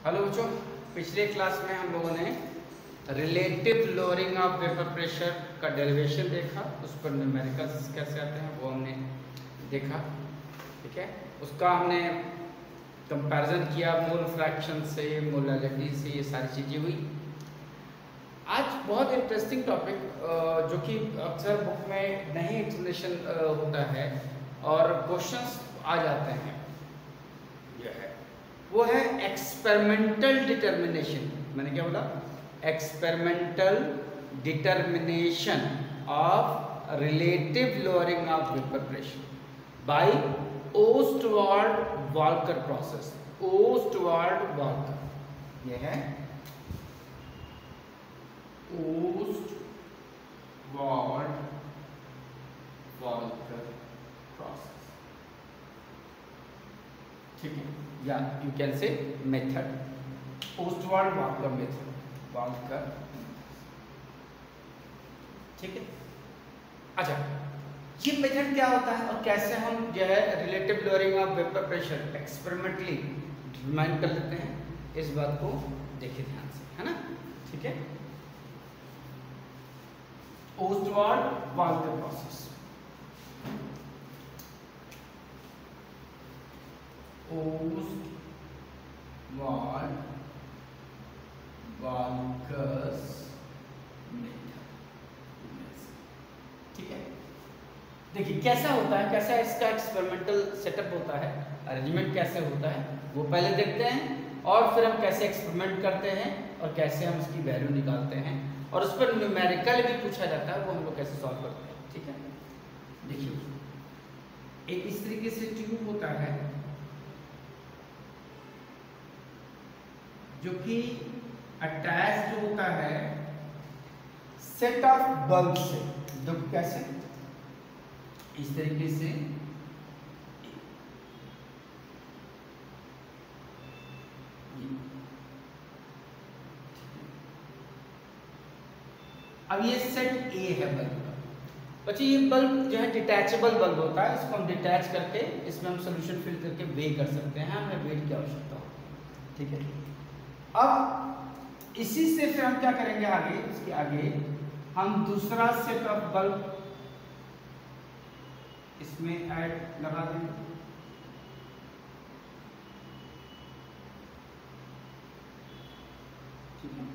Hello बच्चों, पिछले class में हम लोगों ने relative lowering of vapour pressure का डेरिवेशन देखा, उस पर न्यूमेरिकल्स कैसे आते हैं वो हमने देखा। ठीक है, उसका हमने कंपैरिजन किया मोल फ्रैक्शन से, मोलालिटी से, ये सारी चीज़ें हुई। आज बहुत इंटरेस्टिंग टॉपिक जो कि अक्सर बुक में नहीं एक्सप्लेनेशन होता है और क्वेश्चंस आ जाते हैं, वो है एक्सपेरिमेंटल डिटर्मिनेशन। मैंने क्या बोला? Experimental determination of relative lowering of vapour pressure by Ostwald Walker process. Ostwald Walker, ये है ओस्टवार्ड-वाल्कर प्रोसेस। ठीक है, या you can say method, Ostwald Walker method, Walker. ठीक है, अच्छा ये मेथड क्या होता है और कैसे हम जो है relative lowering of vapour pressure experimentally determine कर लेते हैं, इस बात को देखिए ध्यान से, है ना। ठीक है, ओस्टवार्ड-वाल्कर प्रोसेस। ओस्टवार्ड-वाल्कर्स मेथड। ठीक है, देखिए कैसा होता है, कैसा इसका एक्सपेरिमेंटल सेटअप होता है, अरेंजमेंट कैसे होता है वो पहले देखते हैं, और फिर हम कैसे एक्सपेरिमेंट करते हैं और कैसे हम इसकी वैल्यू निकालते हैं, और उस पर न्यूमेरिकल भी पूछा जाता है, वो हम लोग कैसे सॉल्व करते हैं। ठीक है, देखिए एक इस तरीके से ट्यूब होता है जो कि अटैच होता है सेट ऑफ बल्ब से। तो कैसे? इस तरीके से अब ये सेट ए है बल्ब का। बच्चे ये बल्ब जो है डिटैचेबल बल्ब होता है, इसको हम डिटैच करके इसमें हम सोल्यूशन फिल करके वे कर सकते हैं, हमें वेट की आवश्यकता होती है। ठीक है, अब इसी से फिर हम क्या करेंगे आगे, इसके आगे हम दूसरा सेट ऑफ बल्ब इसमें ऐड लगा देंगे। ठीक है,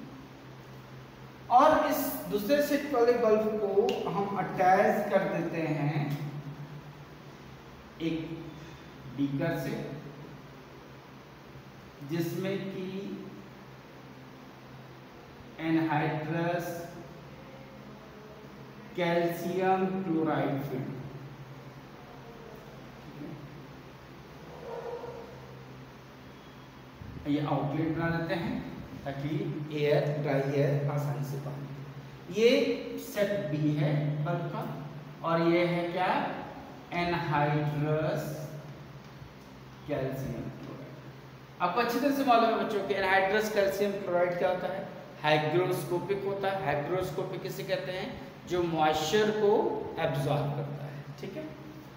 और इस दूसरे सेट वाले बल्ब को हम अटैच कर देते हैं एक बीकर से, जिसमें कि एनहाइड्रस कैल्शियम क्लोराइड फिल्ड। ये आउटलेट बना देते हैं ताकि एयर, ड्राई एयर आसानी से पाए। ये सेट बी है बल्ब का, और ये है क्या? Anhydrous calcium chloride. आपको अच्छी तरह से मालूम है बच्चों कि एनहाइड्रस कैल्शियम क्लोराइड क्या होता है? हाइग्रोस्कोपिक होता है। हाइग्रोस्कोपिक किसे कहते हैं? जो मॉइस्चर को एब्जॉर्ब करता है। ठीक है,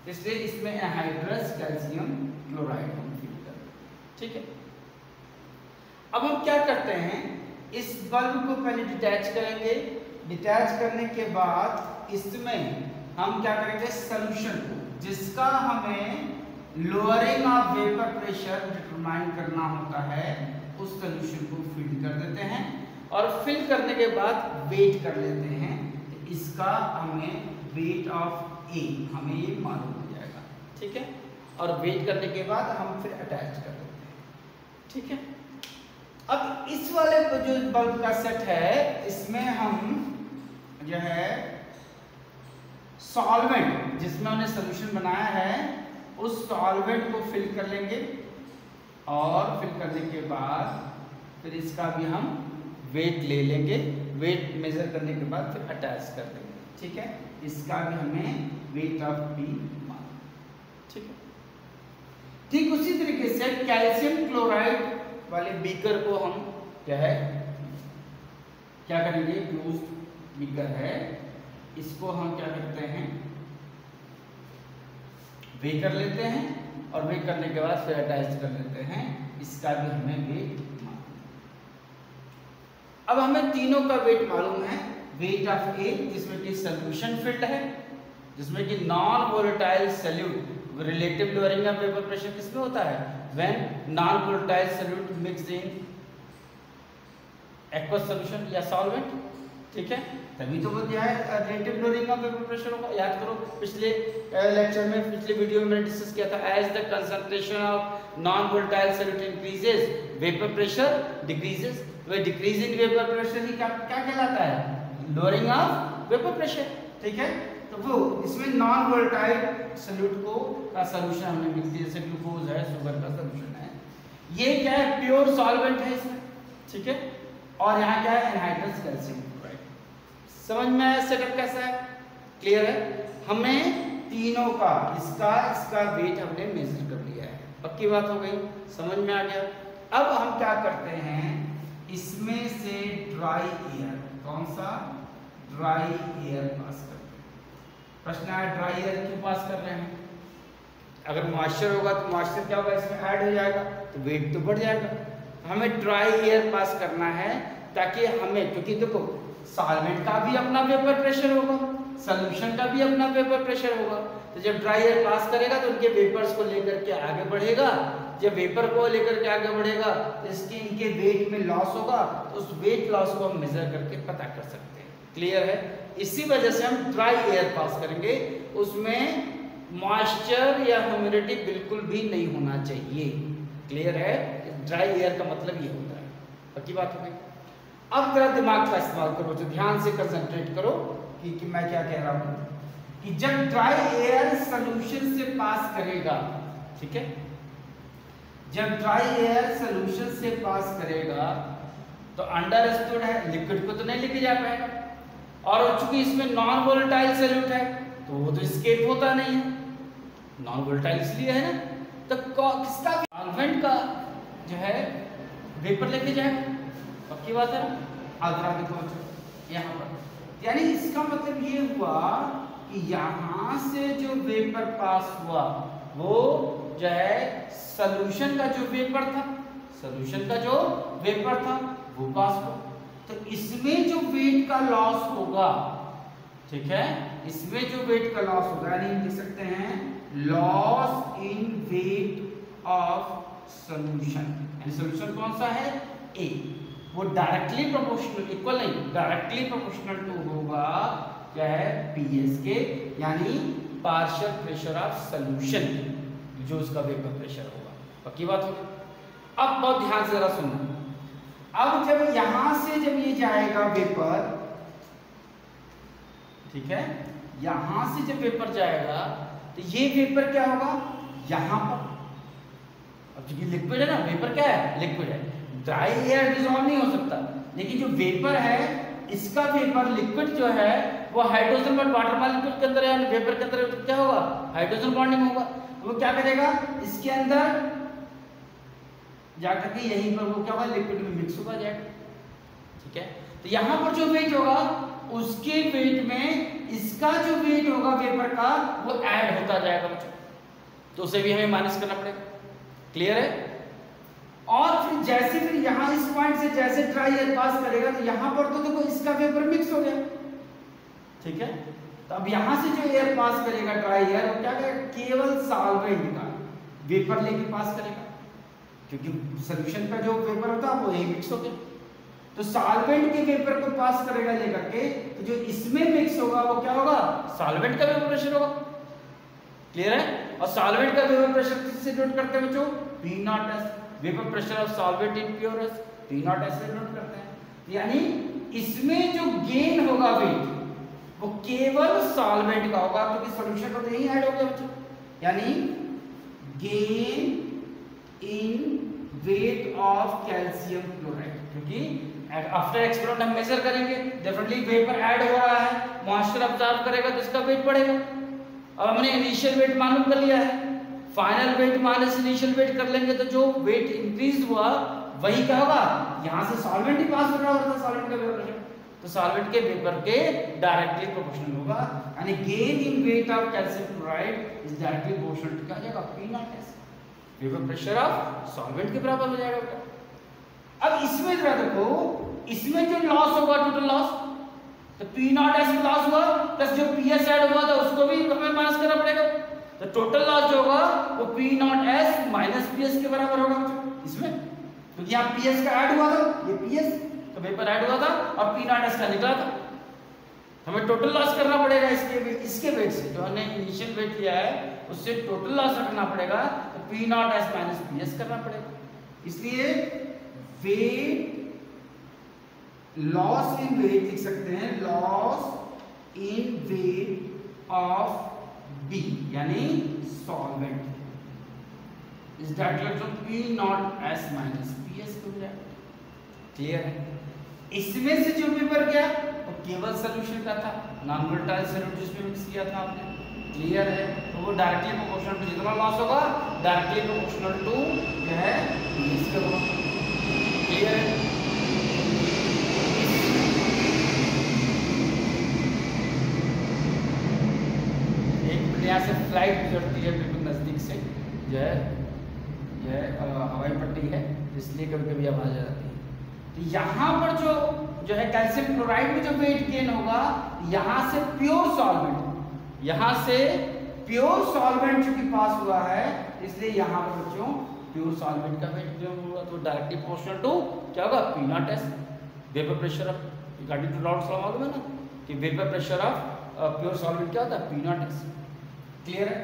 इसलिए इसमें एनहाइड्रस कैल्शियम क्लोराइड हम फिल करते हैं। ठीक है, अब हम क्या करते हैं, इस बल्ब को पहले डिटैच करेंगे। डिटैच करने के बाद इसमें हम क्या करेंगे, सॉल्यूशन को, जिसका हमें lowering of vapour pressure determine करना होता है, उस सॉल्यूशन को फिल कर देते हैं, और फिल करने के बाद वेट कर लेते हैं। इसका हमें वेट ऑफ ए हमें ये मालूम हो जाएगा। ठीक है, और वेट करने के बाद हम फिर अटैच कर देते हैं। ठीक है, अब इस वाले जो बल्ब का सेट है, इसमें हम जो है सॉल्वेंट, जिसमें हमने सॉल्यूशन बनाया है, उस सॉल्वेंट को फिल कर लेंगे, और फिल करने के बाद फिर इसका भी हम वेट ले लेंगे। वेट मेजर करने के बाद फिर अटैच कर देंगे। ठीक है, इसका भी हमें वेट ऑफ बी मालूम। ठीक है, ठीक उसी तरीके से कैल्शियम क्लोराइड वाले बीकर को हम क्या है, क्या करेंगे, क्लोज्ड बीकर है, इसको हम क्या करते हैं, वे कर लेते हैं, और वे करने के बाद फिर अटैच कर लेते हैं। इसका भी हमें वेट मालूम। अब हमें तीनों का वेट मालूम है। वेट ऑफ ए जिसमें कि सॉल्यूशन फील्ड है, जिसमें कि non volatile solute relative lowering of vapour pressure किसमें होता है, when non volatile solute mixed in aqueous solution या सॉल्वेंट, ठीक है, तभी तो वो क्या है relative lowering of vapour pressure होगा। याद करो पिछले लेक्चर में, पिछले वीडियो में मैंने डिस्कस किया था, as the concentration of non volatile solute increases vapour pressure decreases. तो डिक्रीज इन वेपर प्रेशर ही क्या कहलाता है, लोअरिंग ऑफ वेपर प्रेशर, ठीक है। तो वो इसमें नॉन वोलेटाइल सॉल्यूट को का सॉल्यूशन हमने लिख दिया, जैसे ग्लूकोज है, शुगर का सॉल्यूशन है, ये क्या है प्योर सॉल्वेंट है इसमें, ठीक है। और यहाँ क्या है एनहाइड्रस कैल्शियम क्लोराइड। समझ में आया सेटअप कैसा है, क्लियर है। हमें तीनों का इसका वेट हमने मेजर कर लिया है, पक्की बात हो गई, समझ में आ गया। अब हम क्या करते हैं, इसमें से ड्राई एयर, कौन सा ड्राई एयर पास करते हैं। प्रश्न है ड्राई एयर क्यों पास कर रहे हैं, अगर मॉइस्चर होगा तो मॉइस्चर क्या होगा इसमें ऐड हो जाएगा तो वेट तो बढ़ जाएगा। हमें ड्राई एयर पास करना है ताकि हमें, क्योंकि देखो सॉल्वेंट का भी अपना वेपर प्रेशर होगा, सॉल्यूशन का भी अपना वेपर प्रेशर होगा, तो जब ड्राई एयर पास करेगा तो उनके वेपर्स को लेकर के आगे बढ़ेगा, जब वेपर को लेकर के आगे बढ़ेगा तो इसके इनके वेट में लॉस होगा, तो उस वेट लॉस को हम मेजर करके पता कर सकते हैं, क्लियर है। इसी वजह से हम ड्राई एयर पास करेंगे, उसमें मॉइस्चर या ह्यूमिडिटी बिल्कुल भी नहीं होना चाहिए, क्लियर है। ड्राई एयर का मतलब ये होता है, पक्की बात हो गई। अब जरा दिमाग का इस्तेमाल करो, जो ध्यान से कंसंट्रेट करो कि मैं क्या कह रहा हूं, कि जब ड्राई एयर सॉल्यूशन से पास करेगा, ठीक है, जब ड्राई एयर सॉल्यूशन से पास करेगा तो अंडरस्टूड है लिक्विड को तो नहीं लेके जा पाएगा, और चूंकि इसमें नॉन वोलेटाइल सॉल्यूट है तो वो तो एस्केप होता नहीं है, नॉन वोलेटाइल इसलिए है ना, तो किसका सॉल्वेंट का जो है वेपर लेके जाएगा, पक्की बात है ना। आगे देखो यहाँ पर, यानी इसका मतलब ये हुआ कि यहाँ से जो वेपर पास हुआ वो जो है सॉल्यूशन का जो वेपर था, सॉल्यूशन का जो वेपर था वो पास हुआ, तो इसमें जो वेट का लॉस होगा, ठीक है, इसमें जो वेट का लॉस होगा, यानी हम लिख सकते हैं loss in weight of solution, यानी सॉल्यूशन कौन सा है ए, वो डायरेक्टली प्रोपोर्शनल, इक्वल नहीं, डायरेक्टली प्रोपोर्शनल टू होगा क्या है पीएस के, यानी पार्शियल प्रेशर ऑफ सॉल्यूशन, जो उसका वेपर प्रेशर होगा, पक्की बात होगी। अब बहुत ध्यान से जरा सुनना, अब जब यहां से जब ये जाएगा वेपर, ठीक है, यहां से जब वेपर जाएगा तो ये वेपर क्या होगा यहां पर, अब क्योंकि लिक्विड है ना, वेपर क्या है लिक्विड है, ड्राई एयर डिसॉल्व नहीं हो सकता, लेकिन जो वेपर है इसका वेपर लिक्विड जो है वो हाइड्रोजन बॉन्ड वाटर मॉलिक्यूल के अंदर है, वेपर के अंदर क्या होगा हाइड्रोजन बॉन्डिंग होगा, वो क्या करेगा इसके अंदर जाकर के यहीं पर वो क्या होगा लिक्विड में मिक्स होगा जाएगा, ठीक है। तो यहां पर जो वेट होगा उसके वेट में इसका जो वेट होगा वेपर का वो ऐड होता जाएगा बच्चों, तो उसे भी हमें माइनस करना पड़ेगा, क्लियर है। और फिर जैसे फिर यहां इस पॉइंट से जैसे ड्राई एयर पास करेगा तो यहां पर तो देखो इसका वेपर मिक्स हो गया, ठीक है। तो अब यहां से जो एयर पास करेगा ड्राई एयर वो क्या करेगा केवल सॉल्वेंट का वेपर लेके पास करेगा, क्योंकि सॉल्यूशन का जो वेपर होता है वो यही मिक्स हो गया, तो सॉल्वेंट के वेपर को पास करेगा लेकर के, तो जो इसमें मिक्स होगा वो क्या होगा सॉल्वेंट का वेपर प्रेशर होगा, क्लियर है। और सॉल्वेंट का वेपर प्रेशर किससे नोट करते हैं बच्चों P0S, vapour pressure of solvent in pure P0S से नोट करते हैं, यानी इसमें जो गेन होगा वेट वो केवल सॉल्वेंट का होगा, क्योंकि सॉल्यूशन का तो यही ऐड हो गया बच्चों, यानी gain in weight of calcium chloride, क्योंकि आफ्टर एक्सपेरिमेंट हम मेजर करेंगे डेफिनेटली वेपर ऐड हो रहा है, मॉइस्चर अब्जॉर्ब करेगा तो इसका वेट बढ़ेगा। अब हमने इनिशियल वेट मालूम कर लिया है, final weight minus initial weight कर लेंगे तो जो वेट इंक्रीज हुआ वही क्या होगा यहां से सॉल्वेंट ही पास हो रहा होगा, सॉल्वेंट का वेपर तो सॉल्वेंट के वेपर के डायरेक्टली प्रोपोर्शनल होगा, यानी gain in weight of calcium chloride is directly proportional to क्या जाएगा P0S, vapour pressure of solvent के बराबर हो जाएगा। अब इसमें जरा देखो, इसमें जो लॉस होगा टोटल लॉस, तो पी नॉट एस लॉस हुआ प्लस जो पी एस ऐड हुआ था उसको भी हमें माइनस करना पड़ेगा। तो टोटल लॉस जो होगा वो P not S minus P S के बराबर होगा इसमें, क्योंकि यहाँ पी एस का ऐड हुआ था, ये पी एस का वेपर ऐड हुआ था और पी नॉट एस का निकला था। हमें टोटल लॉस करना पड़ेगा इसके वेट से, जो हमने इनिशियल वेट लिया है उससे टोटल लॉस रखना पड़ेगा, तो P not S minus P S करना पड़ेगा। इसलिए वेट लॉस इन वेट लिख सकते हैं, loss in weight of B यानी solvent is that equal to P not S minus P S. Clear है? इसमें से जो पेपर गया वो केवल सोल्यूशन का था, नॉन वोलेटाइल सॉल्यूट जिसमें मिक्स किया था आपने। क्लियर है? तो वो डायरेक्टली प्रोपोर्शनल टू जितना लॉस होगा डायरेक्टली प्रोपोर्शनल टू जो है पीएस का होगा। क्लियर है? यहाँ से फ्लाइट गुजरती है बिल्कुल नज़दीक से, जो है हवाई पट्टी है, इसलिए कभी कभी आवाज आ जाती है। तो यहाँ पर जो है कैल्शियम क्लोराइड में जो वेट गेन होगा, यहाँ से प्योर सॉल्वेंट, यहाँ से प्योर सॉल्वेंट चूंकि पास हुआ है, इसलिए यहाँ पर बच्चों प्योर सॉल्वेंट का वेट गेन होगा, तो डायरेक्टली प्रोपोर्शनल टू क्या होगा, P not S vapour pressure of, according to Raoult's law मालूम है ना कि vapour pressure of pure solvent क्या होता है, पी नॉट एस। क्लियर है?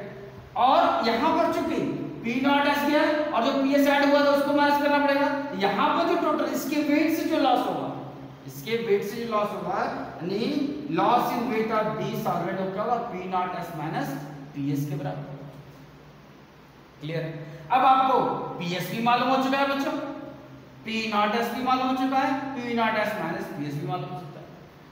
और यहां पर चूंकि पी नॉट एस गया और जो पी एस ऐड हुआ था उसको माइनस करना पड़ेगा, यहां पर जो टोटल इसके वेट से जो लॉस होगा, इसके वेट से जो लॉस होगा यानी loss in weight of B solvent होगा P not S minus P S के बराबर। क्लियर है? अब आपको पी एस भी मालूम हो चुका है बच्चों, पी नॉट एस भी मालूम हो चुका है, P not S minus P S भी मालूम हो सकता है।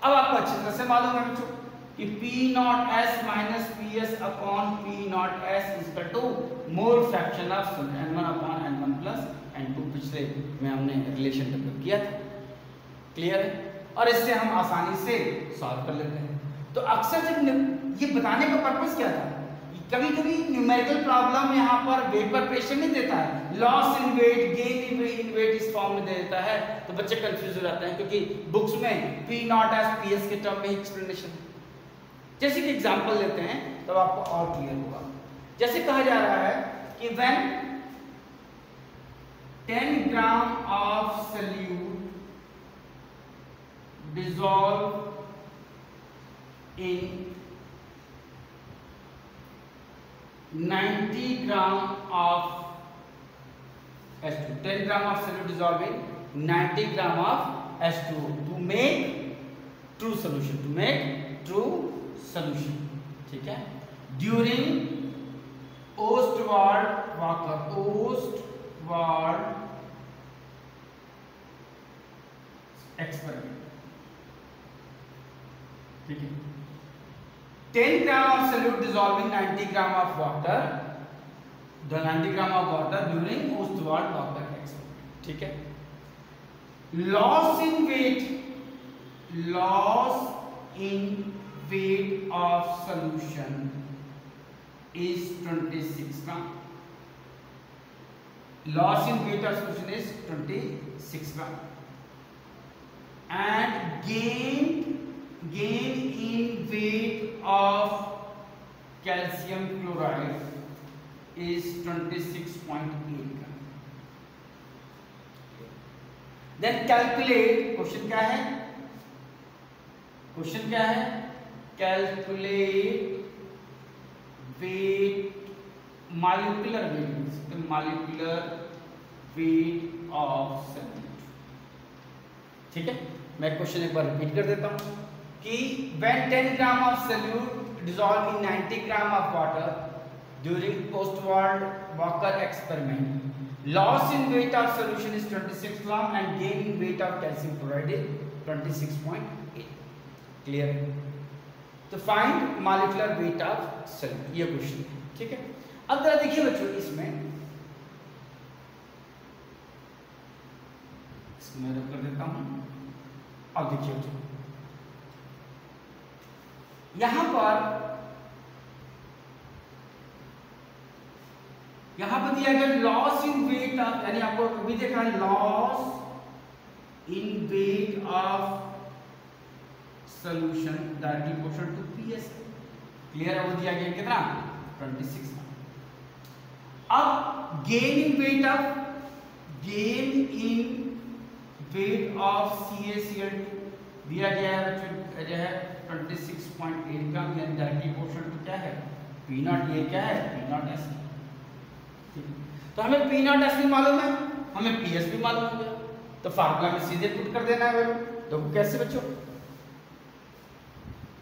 अब आपको अच्छी तरह से मालूम है बच्चों कि P not S minus P S upon P not S is equal to mole fraction of N1 upon N1 plus N2, पिछले में हमने रिलेशन डेवलप किया था। क्लियर है? और इससे हम आसानी से सॉल्व कर लेते हैं। तो अक्सर जब ये बताने का पर्पस क्या था, कभी कभी न्यूमेरिकल प्रॉब्लम यहाँ पर वेपर प्रेशर नहीं देता है, loss in weight gain in weight इस फॉर्म में दे देता है, तो बच्चे कंफ्यूज हो जाते हैं, क्योंकि बुक्स में P not S P S के टर्म में एक्सप्लेनेशन। जैसे कि एग्जांपल लेते हैं तब आपको और क्लियर होगा। जैसे कहा जा रहा है कि when 10 gram of solute dissolve in 90 gram of H2, 10 gram of solute dissolve in 90 gram of H2 to make true solution, to make true solution. ठीक है? During Ostwald Walker, Ostwald experiment. ठीक है? 10 gram of solute dissolving 90 gram of water, 90 gram of water during Ostwald Walker experiment. ठीक है? Loss in weight, loss in weight of solution is 26 gram. Loss in weight of solution is 26 gram. And gain in weight of calcium chloride is 26.8 gram. Then calculate, question क्या है? Question क्या है? Calculate weight, molecular weight, molecular weight of solute. ठीक है? मैं question एक बार repeat कर देता हूं कि when 10 gram of solute dissolve in 90 gram of water during Ostwald Walker experiment, loss in weight of solution is 26 gram and gain in weight of calcium chloride is 26.8। Clear है? तो find molecular weight of solute, ये question है। ठीक है? अब जरा देखिए बच्चों, इसमें इसको मैं रख कर देता हूं। अब देखिए बच्चों, यहां पर दिया गया लॉस इन वेट ऑफ, यानी आपको भी देखा है loss in weight of solution directly proportional to PS। Clear है? वो दिया गया कितना 26। अब gain in weight of CaCl2 दिया गया है बच्चों, जो है 26.8 ग्राम, यानी डायरेक्टली प्रोपोर्शनल टू क्या है P0। ये क्या है P0S। तो हमें P0S भी मालूम है, हमें PS भी मालूम हो गया, तो फार्मूला में सीधे पुट कर देना है। तो कैसे बच्चों?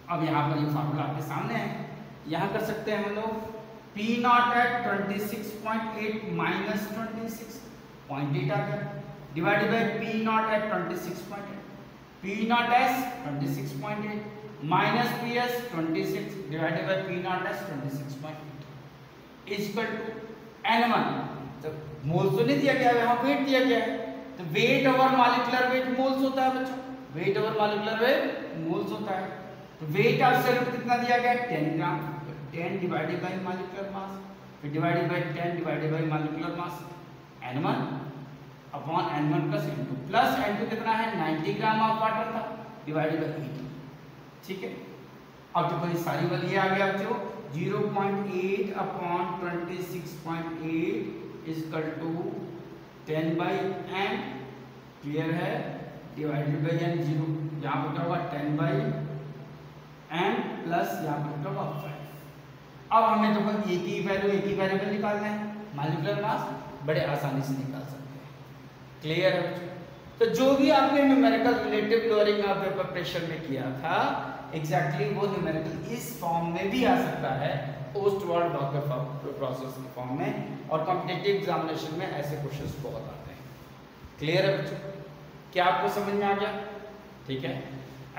अब यहाँ पर ये फार्मूला आपके सामने है, यहाँ कर सकते हैं हम लोग P0 एट 26.8 माइनस 26.8 आ गया, divided by P0 at 26.8, P0S 26.8 minus PS 26 divided by P0S 26.8 is equal to N1। तो मोल्स तो नहीं दिया गया, यहाँ वेट दिया गया है, तो weight over molecular weight moles होता है बच्चों, weight over molecular weight moles होता है। तो वेट ऑफ सॉल्यूट कितना दिया गया है 10 ग्राम, तो 10 डिवाइडेड बाय मॉलिक्यूलर मास, फिर divided by 10 divided by molecular mass, N1 upon N1 plus N2, plus N2 कितना है 90 ग्राम ऑफ वाटर था, डिवाइडेड बाय 80। ठीक है, अब देखो ये सारी वाली ये आ गया बच्चों 0.8 upon 26.8 is equal to 10 by n। Clear है? डिवाइडेड बाई n, 0 यहाँ पर क्या होगा 10 बाई n प्लस यहाँ पर क्या होगा 5। अब हमें देखो एक ही वेरिएबल निकालना है, मॉलिक्यूलर मास बड़े आसानी से निकाल सकते हैं। क्लियर है बच्चों? तो जो भी आपने numerical relative lowering of vapour pressure में किया था, एग्जैक्टली वो न्यूमेरिकल इस फॉर्म में भी आ सकता है, पोस्ट वर्ल्ड वॉकर प्रोसेस के फॉर्म में, और कॉम्पिटिटिव एग्जामिनेशन में ऐसे क्वेश्चंस बहुत आते हैं। क्लियर है बच्चों? क्या आपको समझ में आ गया? ठीक है,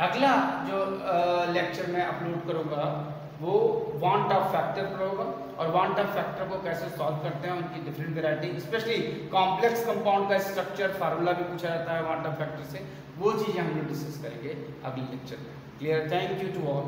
अगला जो लेक्चर में अपलोड करूंगा वो वांट ऑफ फैक्टर पर होगा, और वांट ऑफ फैक्टर को कैसे सॉल्व करते हैं, उनकी different variety, specially complex compound का स्ट्रक्चर फार्मूला भी पूछा जाता है वांट ऑफ फैक्टर से, वो चीजें हम लोग डिस्कस करेंगे अगले लेक्चर में। Clear? Thank you to all.